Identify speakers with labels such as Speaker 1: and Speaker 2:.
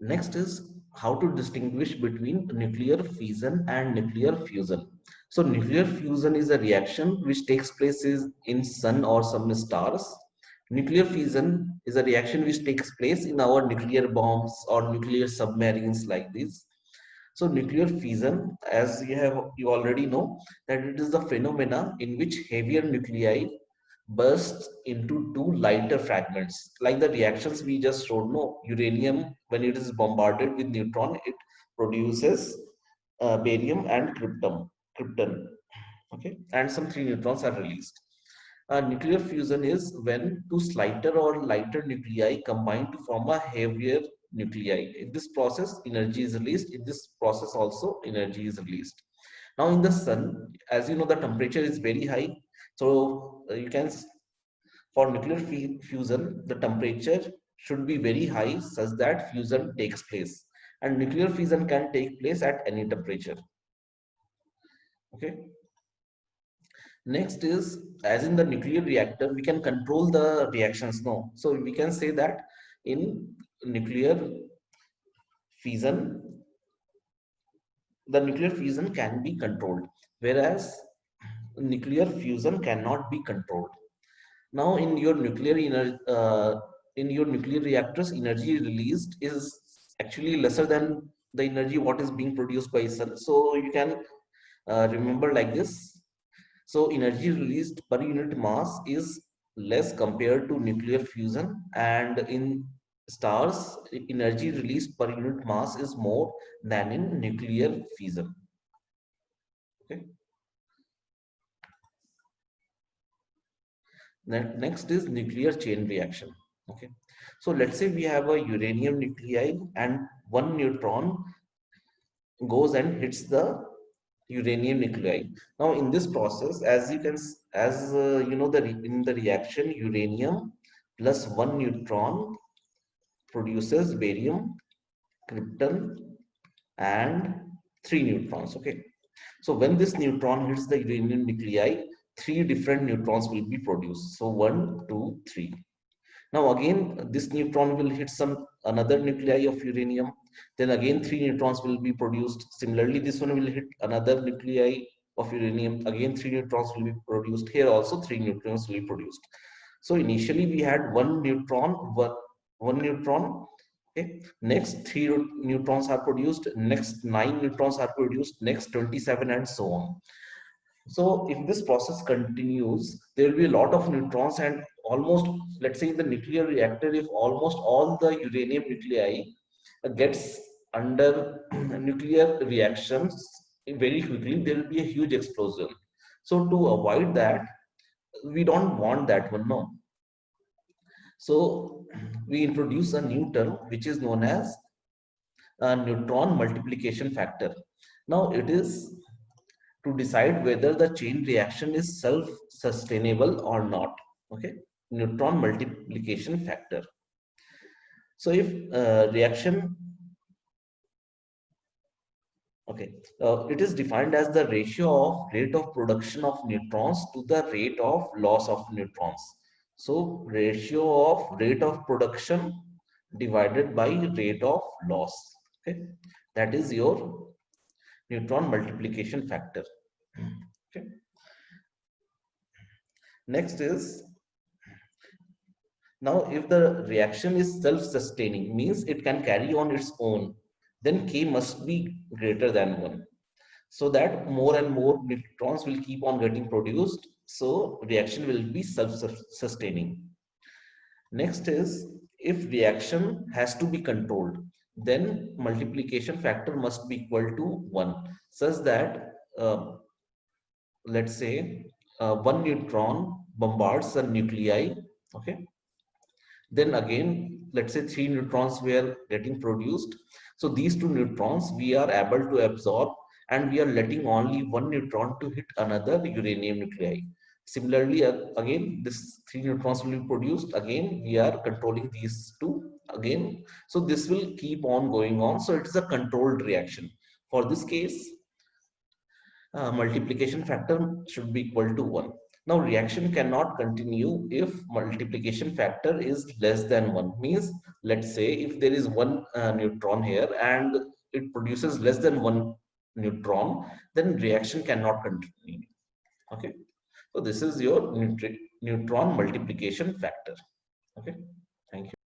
Speaker 1: Next is how to distinguish between nuclear fission and nuclear fusion. So nuclear fusion is a reaction which takes place in sun or some stars. Nuclear fission is a reaction which takes place in our nuclear bombs or nuclear submarines like this. So nuclear fission, as you already know, that it is the phenomena in which heavier nuclei bursts into two lighter fragments. Like the reactions we just showed, no, uranium, when it is bombarded with neutron, it produces barium and krypton, okay, and some three neutrons are released. Nuclear fusion is when two slighter or lighter nuclei combine to form a heavier nuclei. In this process, energy is released. In this process also, energy is released. Now in the sun, as you know, the temperature is very high. So for nuclear fusion, the temperature should be very high such that fusion takes place. And nuclear fusion can take place at any temperature. Okay. Next is, as in the nuclear reactor, we can control the reactions. No, so we can say that in nuclear fission, the nuclear fission can be controlled, whereas nuclear fusion cannot be controlled. Now, in your nuclear reactors, energy released is actually lesser than the energy what is being produced by sun. So you can remember like this. So energy released per unit mass is less compared to nuclear fusion, and in stars, energy released per unit mass is more than in nuclear fission. Okay. Next is nuclear chain reaction. Okay. So let's say we have a uranium nuclei and one neutron goes and hits the uranium nuclei. Now in this process, as you know, in the reaction, uranium plus one neutron produces barium, krypton, and three neutrons. Okay. So when this neutron hits the uranium nuclei, three different neutrons will be produced. So one, two, three. Now again, this neutron will hit some another nuclei of uranium. Then again, three neutrons will be produced. Similarly, this one will hit another nuclei of uranium. Again, three neutrons will be produced. Here also, three neutrons will be produced. So initially, we had one neutron. Okay. Next, three neutrons are produced. Next, nine neutrons are produced. Next, 27, and so on. So if this process continues, there will be a lot of neutrons, and almost, let's say in the nuclear reactor, if almost all the uranium nuclei gets under nuclear reactions very quickly, there will be a huge explosion. So to avoid that, we don't want that one, no. So we introduce a new term which is known as a neutron multiplication factor. Now it is to decide whether the chain reaction is self-sustainable or not. Okay, neutron multiplication factor. So if reaction, okay, it is defined as the ratio of rate of production of neutrons to the rate of loss of neutrons. So ratio of rate of production divided by rate of loss. Okay, that is your neutron multiplication factor. Okay. Next is, now if the reaction is self-sustaining, means it can carry on its own, then K must be greater than 1. So that more and more neutrons will keep on getting produced. So reaction will be self-sustaining. Next is, if reaction has to be controlled, then multiplication factor must be equal to 1, such that let's say one neutron bombards a nuclei. Okay. Then again, let's say three neutrons were getting produced. So these two neutrons we are able to absorb, and we are letting only one neutron to hit another uranium nuclei. Similarly, again, this three neutrons will be produced. Again, we are controlling these two again. So this will keep on going on. So it is a controlled reaction. For this case, multiplication factor should be equal to 1. Now reaction cannot continue if multiplication factor is less than 1. Means, let's say if there is one neutron here and it produces less than one neutron, then reaction cannot continue. Okay. So this is your neutron multiplication factor. Okay.